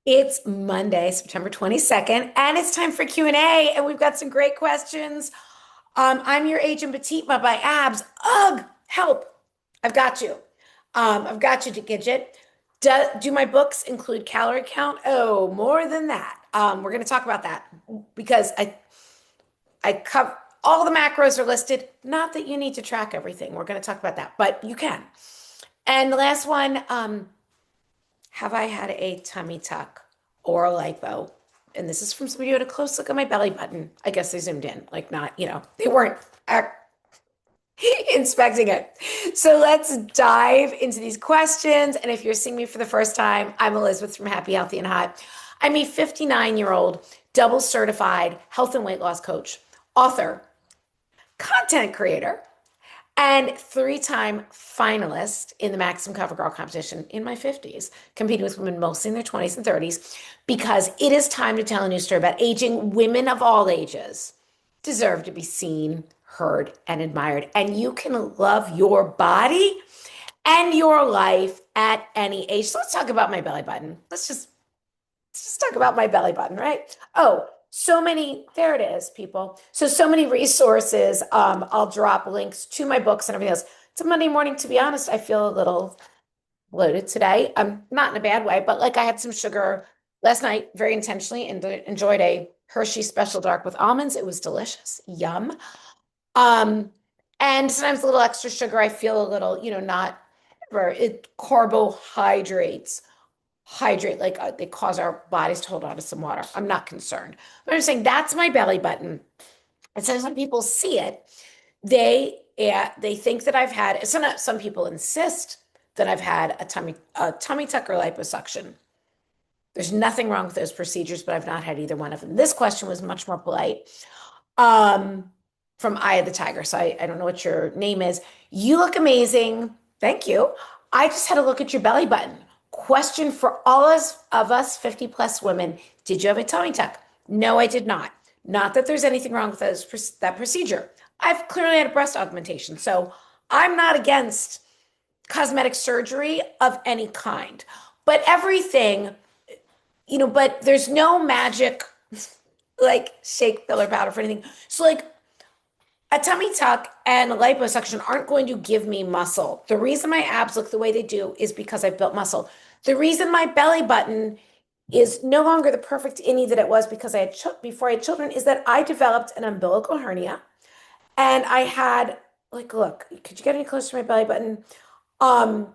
It's Monday, September 22nd, and it's time for Q&A, and we've got some great questions. I'm your agent Petite, but by abs. Ugh, help. I've got you. I've got you to Gidget. Do my books include calorie count? Oh, more than that. We're going to talk about that because I cover all the macros are listed. Not that you need to track everything. We're going to talk about that, but you can. And the last one, have I had a tummy tuck or a lipo? And this is from somebody who had a close look at my belly button. I guess they zoomed in, like not, they weren't inspecting it. So let's dive into these questions. And if you're seeing me for the first time, I'm Elizabeth from Happy, Healthy, and Hot. I'm a 59-year-old, double certified health and weight loss coach, author, content creator, and three-time finalist in the Maximum CoverGirl competition in my 50s, competing with women mostly in their 20s and 30s, because it is time to tell a new story about aging. Women of all ages deserve to be seen, heard, and admired. And you can love your body and your life at any age. So let's talk about my belly button. Let's just talk about my belly button, right? Oh, so many, there it is, people. So many resources. I'll drop links to my books and everything else. It's a Monday morning, to be honest. I feel a little bloated today. I'm not in a bad way, but like I had some sugar last night very intentionally and enjoyed a Hershey Special Dark with almonds. It was delicious. Yum. Um, and sometimes a little extra sugar, I feel a little, not carbohydrates hydrate, like they cause our bodies to hold on to some water. I'm not concerned. But I'm saying that's my belly button. And so when people see it, they think that I've had some people insist that I've had a tummy tuck or liposuction. There's nothing wrong with those procedures, but I've not had either one of them. This question was much more polite. Um, from Eye of the Tiger. So I don't know what your name is. You look amazing. Thank you. I just had a look at your belly button. Question for all of us 50 plus women. Did you have a tummy tuck? No, I did not. Not that there's anything wrong with that procedure. I've clearly had a breast augmentation. So I'm not against cosmetic surgery of any kind. But everything, but there's no magic like shake filler powder for anything. So like a tummy tuck and a liposuction aren't going to give me muscle. The reason my abs look the way they do is because I've built muscle. The reason my belly button is no longer the perfect innie that it was because before I had children is that I developed an umbilical hernia and I had like, look, could you get any closer to my belly button? Um,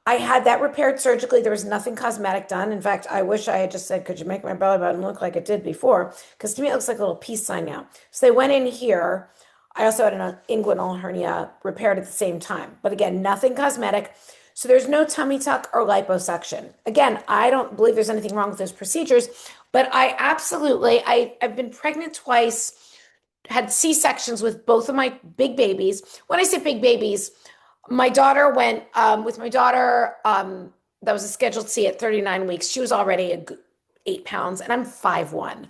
I had that repaired surgically. There was nothing cosmetic done. In fact, I wish I had just said, could you make my belly button look like it did before? Because to me, it looks like a little peace sign now. So they went in here. I also had an inguinal hernia repaired at the same time. But again, nothing cosmetic. So there's no tummy tuck or liposuction. Again, I don't believe there's anything wrong with those procedures, but I've been pregnant twice, had C-sections with both of my big babies. When I say big babies, my daughter went with my daughter. That was a scheduled C at 39 weeks. She was already 8 pounds, and I'm 5'1".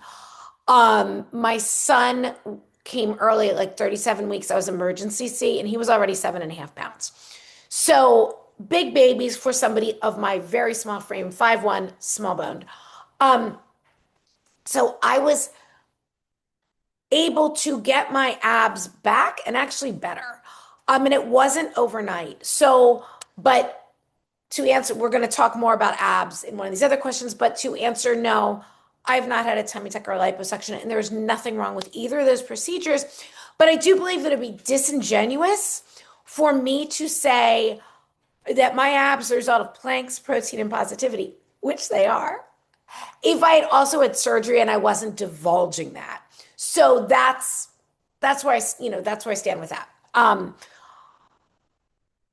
My son came early at like 37 weeks. I was emergency C, and he was already 7.5 pounds. So big babies for somebody of my very small frame, 5'1", small boned. Um, so I was able to get my abs back and actually better. And it wasn't overnight. So, but to answer, we're going to talk more about abs in one of these other questions, but to answer, no, I've not had a tummy tuck or a liposuction, and there's nothing wrong with either of those procedures. But I do believe that it'd be disingenuous for me to say that my abs are a result of Planck's protein and positivity, which they are, if I had also had surgery and I wasn't divulging that. So that's where I stand with that.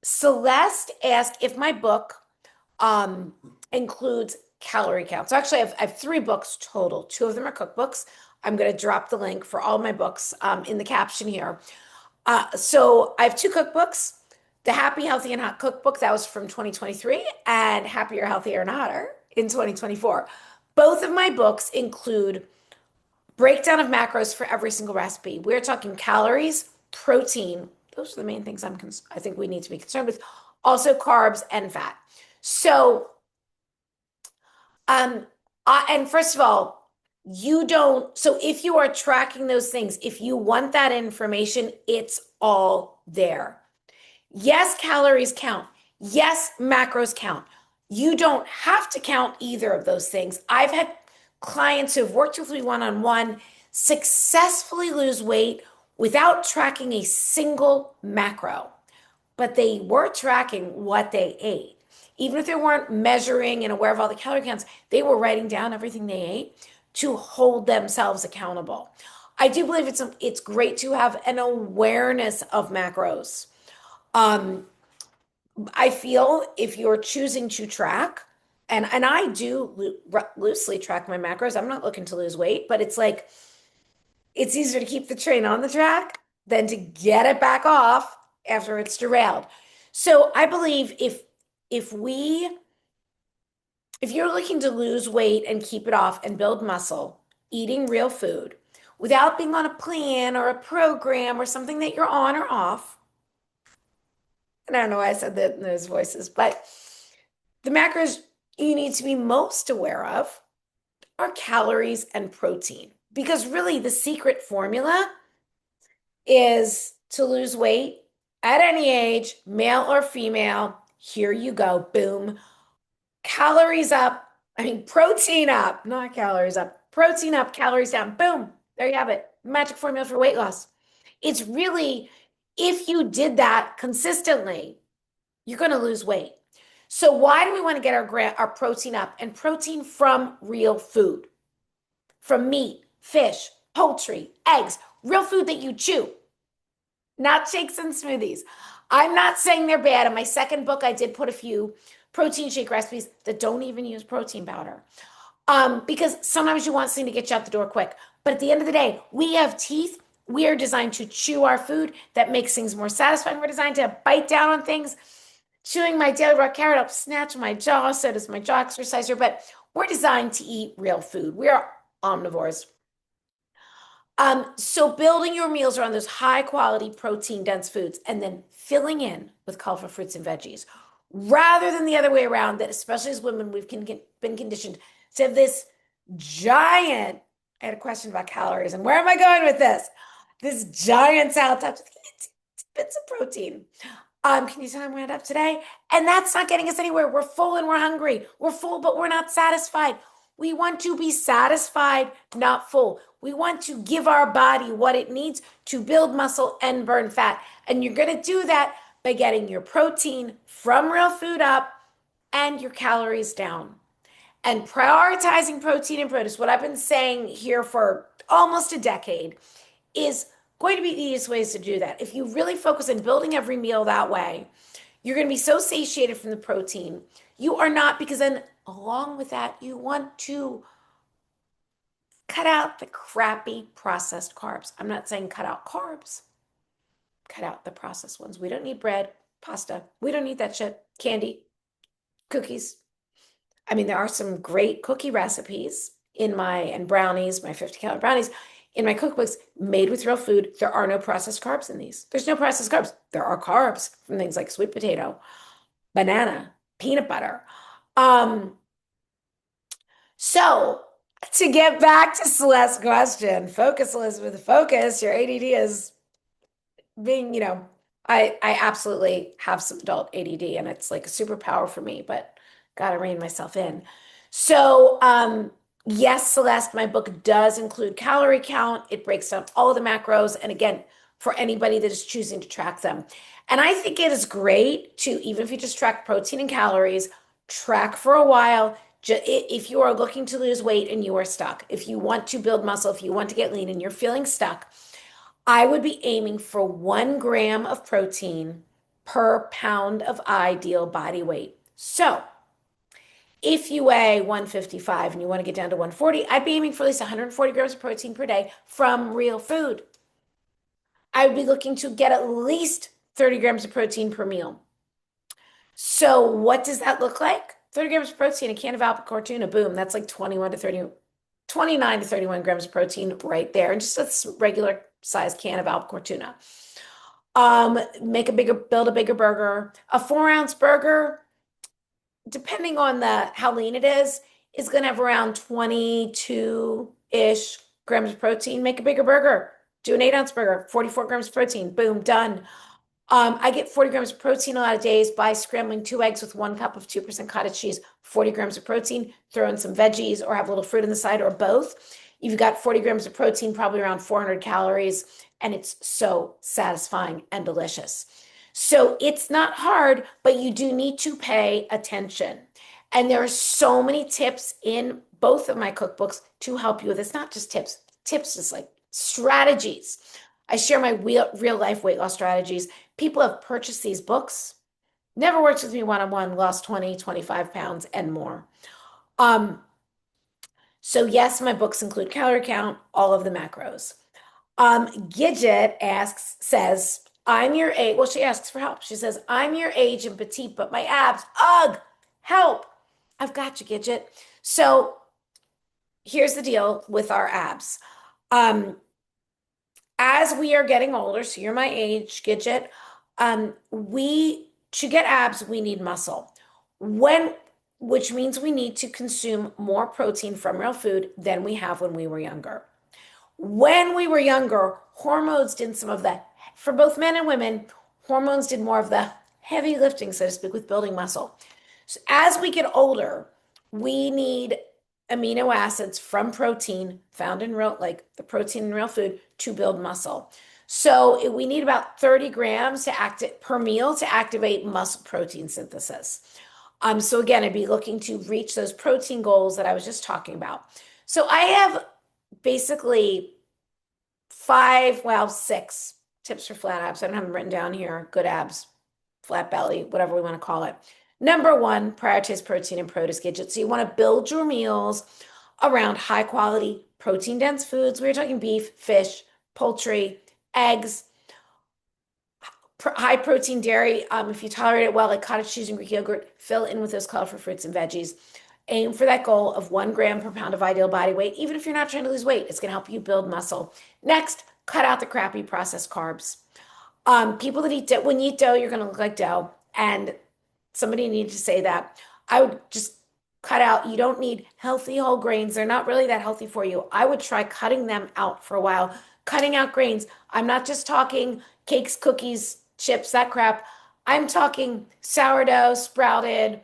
Celeste asked if my book includes calorie count. So actually, I have three books total. Two of them are cookbooks. I'm going to drop the link for all my books in the caption here. So I have two cookbooks. The Happy, Healthy, and Hot cookbook, that was from 2023, and Happier, Healthier, and Hotter in 2024. Both of my books include breakdown of macros for every single recipe. We're talking calories, protein. Those are the main things I think we need to be concerned with. Also carbs and fat. So And first of all, you don't, so if you are tracking those things, if you want that information, it's all there. Yes, calories count. Yes, macros count. You don't have to count either of those things. I've had clients who have worked with me one-on-one successfully lose weight without tracking a single macro, but they were tracking what they ate. Even if they weren't measuring and aware of all the calorie counts, they were writing down everything they ate to hold themselves accountable. I do believe it's great to have an awareness of macros. Um, I feel if you're choosing to track, and I do loosely track my macros. I'm not looking to lose weight, but it's like it's easier to keep the train on the track than to get it back off after it's derailed. So I believe if we if you're looking to lose weight and keep it off and build muscle, eating real food without being on a plan or a program or something that you're on or off, and I don't know why I said that in those voices, but the macros you need to be most aware of are calories and protein. Because really, the secret formula is to lose weight at any age, male or female. Here you go. Boom. Calories up. I mean, protein up, not calories up. Protein up, calories down. Boom. There you have it. Magic formula for weight loss. It's really, if you did that consistently, you're going to lose weight. So why do we want to get our protein up? And protein from real food, from meat, fish, poultry, eggs, real food that you chew, not shakes and smoothies. I'm not saying they're bad. In my second book, I did put a few protein shake recipes that don't even use protein powder. Because sometimes you want something to get you out the door quick. But at the end of the day, we have teeth. We are designed to chew our food. That makes things more satisfying. We're designed to bite down on things. Chewing my daily raw carrot helps snatch my jaw. So does my jaw exerciser. But we're designed to eat real food. We are omnivores. So building your meals around those high quality protein dense foods and then filling in with colorful fruits and veggies rather than the other way around, that especially as women, we've been conditioned to have this giant, I had a question about calories and where am I going with this? This giant salad topped with bits of protein. Can you tell me what up today? And that's not getting us anywhere. We're full and we're hungry. We're full, but we're not satisfied. We want to be satisfied, not full. We want to give our body what it needs to build muscle and burn fat. And you're going to do that by getting your protein from real food up and your calories down. And prioritizing protein and produce, what I've been saying here for almost a decade, is going to be the easiest ways to do that. If you really focus on building every meal that way, you're going to be so satiated from the protein. You are not, because then along with that, you want to cut out the crappy processed carbs. I'm not saying cut out carbs, cut out the processed ones. We don't need bread, pasta. We don't need that shit. Candy, cookies. I mean, there are some great cookie recipes and brownies, my 50-calorie brownies in my cookbooks made with real food. There are no processed carbs in these. There's no processed carbs. There are carbs from things like sweet potato, banana, peanut butter. So to get back to Celeste's question, focus, Elizabeth, focus. Your ADD is being, I absolutely have some adult ADD and it's like a superpower for me, but gotta rein myself in. So, yes, Celeste, my book does include calorie count. It breaks down all of the macros. And again, for anybody that is choosing to track them. And I think it is great to, even if you just track protein and calories, track for a while. If you are looking to lose weight and you are stuck, if you want to build muscle, if you want to get lean and you're feeling stuck, I would be aiming for 1 gram of protein per pound of ideal body weight. So if you weigh 155 and you want to get down to 140, I'd be aiming for at least 140 grams of protein per day from real food. I would be looking to get at least 30 grams of protein per meal. So what does that look like? 30 grams of protein, a can of albacore tuna, boom, that's like 29 to 31 grams of protein right there. And just a regular size can of albacore tuna. Build a bigger burger. A 4-ounce burger, depending on how lean it is is going to have around 22-ish grams of protein. Make a bigger burger. Do an 8-ounce burger, 44 grams of protein. Boom, done. I get 40 grams of protein a lot of days by scrambling 2 eggs with 1 cup of 2% cottage cheese, 40 grams of protein, throw in some veggies or have a little fruit on the side or both. You've got 40 grams of protein, probably around 400 calories, and it's so satisfying and delicious. So it's not hard, but you do need to pay attention. And there are so many tips in both of my cookbooks to help you with this. Not just tips, tips is like strategies. I share my real life weight loss strategies. People have purchased these books, never worked with me one-on-one, lost 20, 25 pounds and more. So yes, my books include calorie count, all of the macros. Gidget says, I'm your age. Well, she asks for help. She says, I'm your age and petite, but my abs, ugh, help. I've got you, Gidget. So here's the deal with our abs. As we are getting older, so you're my age, Gidget, to get abs, we need muscle. Which means we need to consume more protein from real food than we have when we were younger. When we were younger, hormones did some of the, for both men and women, hormones did more of the heavy lifting, so to speak, with building muscle. So as we get older, we need amino acids from protein found in real, like the protein in real food, to build muscle. So we need about 30 grams per meal to activate muscle protein synthesis. So again, I'd be looking to reach those protein goals that I was just talking about. So I have basically 6 tips for flat abs. I don't have them written down here. Good abs, flat belly, whatever we want to call it. Number 1, prioritize protein and produce, Gidget. So you want to build your meals around high quality, protein dense foods. We were talking beef, fish, poultry, eggs, high protein dairy. If you tolerate it well, like cottage cheese and Greek yogurt, fill in with those colorful fruits and veggies. Aim for that goal of 1 gram per pound of ideal body weight. Even if you're not trying to lose weight, it's going to help you build muscle. Next, cut out the crappy processed carbs. People that eat dough, when you eat dough, you're going to look like dough. And somebody needed to say that. I would just cut out. You don't need healthy whole grains. They're not really that healthy for you. I would try cutting them out for a while. Cutting out grains. I'm not just talking cakes, cookies, chips, that crap. I'm talking sourdough, sprouted,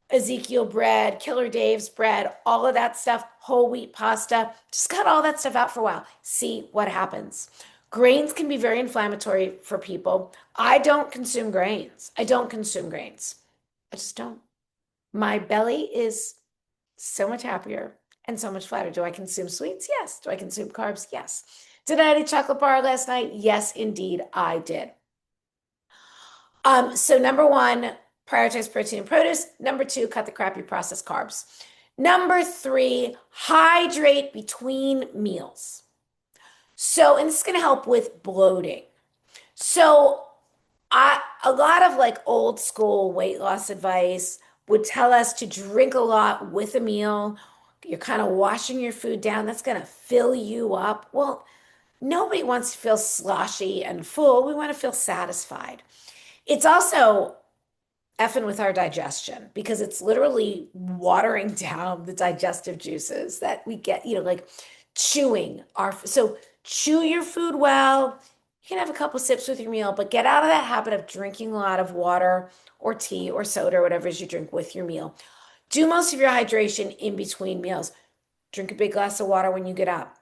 Ezekiel bread, Killer Dave's bread, all of that stuff, whole wheat pasta. Just cut all that stuff out for a while. See what happens. Grains can be very inflammatory for people. I don't consume grains. I don't consume grains. I just don't. My belly is so much happier and so much flatter. Do I consume sweets? Yes. Do I consume carbs? Yes. Did I eat a chocolate bar last night? Yes, indeed, I did. So number 1, prioritize protein and produce. Number 2, cut the crappy processed carbs. Number 3, hydrate between meals. So, and this is going to help with bloating. So, a lot of like old school weight loss advice would tell us to drink a lot with a meal. You're kind of washing your food down. That's going to fill you up. Well, nobody wants to feel sloshy and full. We want to feel satisfied. It's also effing with our digestion because it's literally watering down the digestive juices that we get, like chewing so chew your food well. You can have a couple sips with your meal, but get out of that habit of drinking a lot of water or tea or soda or whatever it is you drink with your meal. Do most of your hydration in between meals. Drink a big glass of water when you get up.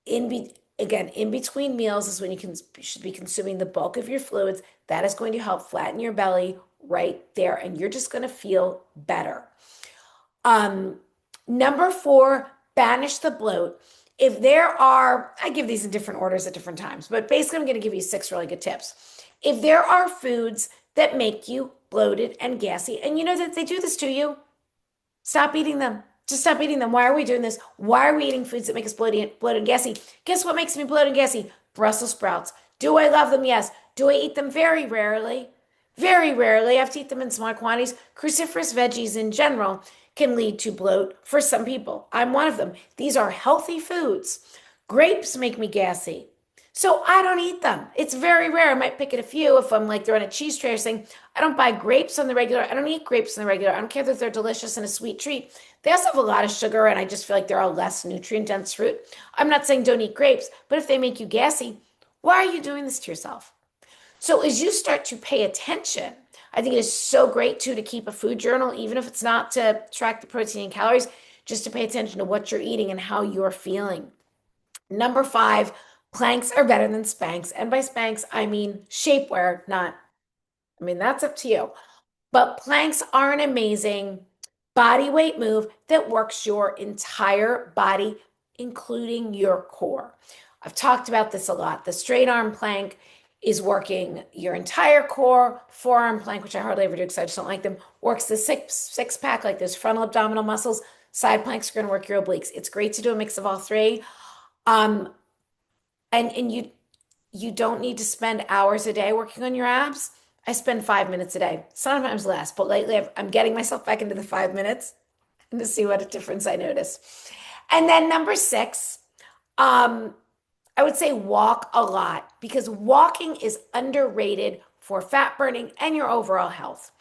In between meals is when you should be consuming the bulk of your fluids. That is going to help flatten your belly right there, and you're just going to feel better. Number 4, banish the bloat. I give these in different orders at different times, but basically I'm going to give you 6 really good tips. If there are foods that make you bloated and gassy, and you know that they do this to you, stop eating them. Just stop eating them. Why are we doing this? Why are we eating foods that make us bloated and gassy? Guess what makes me bloated and gassy? Brussels sprouts. Do I love them? Yes. Do I eat them? Very rarely. Very rarely. I have to eat them in small quantities. Cruciferous veggies in general can lead to bloat for some people. I'm one of them. These are healthy foods. Grapes make me gassy. So I don't eat them. It's very rare. I might pick at a few if I'm like they're on a cheese tray or something. I don't buy grapes on the regular. I don't eat grapes on the regular. I don't care that they're delicious and a sweet treat. They also have a lot of sugar, and I just feel like they're a less nutrient dense fruit. I'm not saying don't eat grapes, but if they make you gassy, why are you doing this to yourself? So as you start to pay attention, I think it is so great too to keep a food journal, even if it's not to track the protein and calories, just to pay attention to what you're eating and how you're feeling. Number five, planks are better than Spanx. And by Spanx, I mean shapewear, not, I mean, that's up to you. But planks are an amazing body weight move that works your entire body, including your core. I've talked about this a lot. The straight arm plank is working your entire core. Forearm plank, which I hardly ever do because I just don't like them, works the six pack, like those frontal abdominal muscles. Side planks are going to work your obliques. It's great to do a mix of all three. Um, and you don't need to spend hours a day working on your abs. I spend 5 minutes a day, sometimes less, but lately I'm getting myself back into the 5 minutes and to see what a difference I notice. And then number six, um, I would say walk a lot because walking is underrated for fat burning and your overall health.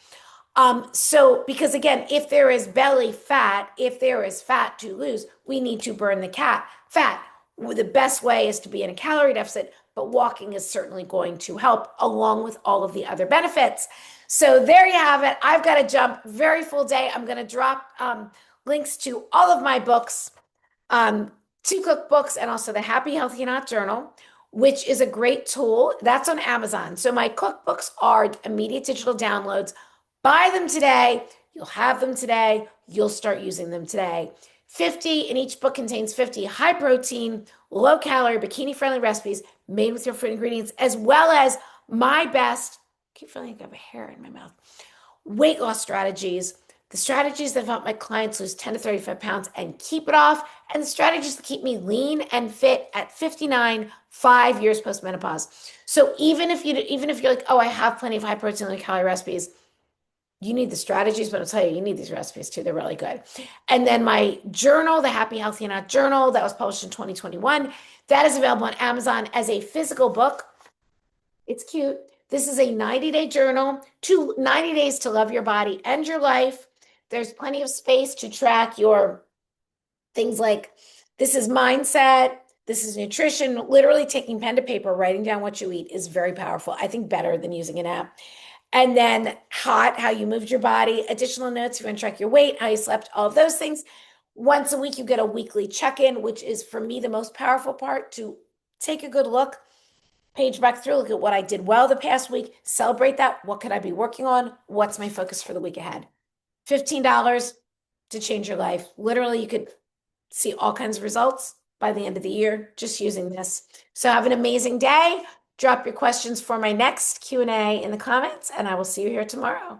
So because again, if there is belly fat, if there is fat to lose, we need to burn the fat. The best way is to be in a calorie deficit, but walking is certainly going to help along with all of the other benefits. So there you have it. I've got to jump. Very full day. I'm going to drop links to all of my books, um, two cookbooks, and also the Happy Healthy and Hot Journal, which is a great tool. That's on Amazon. So my cookbooks are immediate digital downloads. Buy them today. You'll have them today. You'll start using them today. 50 in each book contains 50 high protein, low calorie, bikini friendly recipes made with your food ingredients, as well as my best, I keep feeling like I have a hair in my mouth, weight loss strategies, the strategies that help my clients lose 10 to 35 pounds and keep it off, and the strategies that keep me lean and fit at 59, 5 years post-menopause. So even if you're like, oh, I have plenty of high protein, low calorie recipes, you need the strategies, but I'll tell you, you need these recipes too. They're really good. And then my journal, the Happy Healthy and Hot Journal, that was published in 2021, that is available on Amazon as a physical book. It's cute. This is a 90-day journal, 90 days to love your body and your life. There's plenty of space to track your things like this is mindset, this is nutrition. Literally taking pen to paper, writing down what you eat is very powerful. I think better than using an app. And then hot, how you moved your body, additional notes, if you want to track your weight, how you slept, all of those things. Once a week, you get a weekly check-in, which is for me the most powerful part, to take a good look, page back through, look at what I did well the past week, celebrate that. What could I be working on? What's my focus for the week ahead? $15 to change your life. Literally, you could see all kinds of results by the end of the year just using this. So have an amazing day. Drop your questions for my next Q&A in the comments, and I will see you here tomorrow.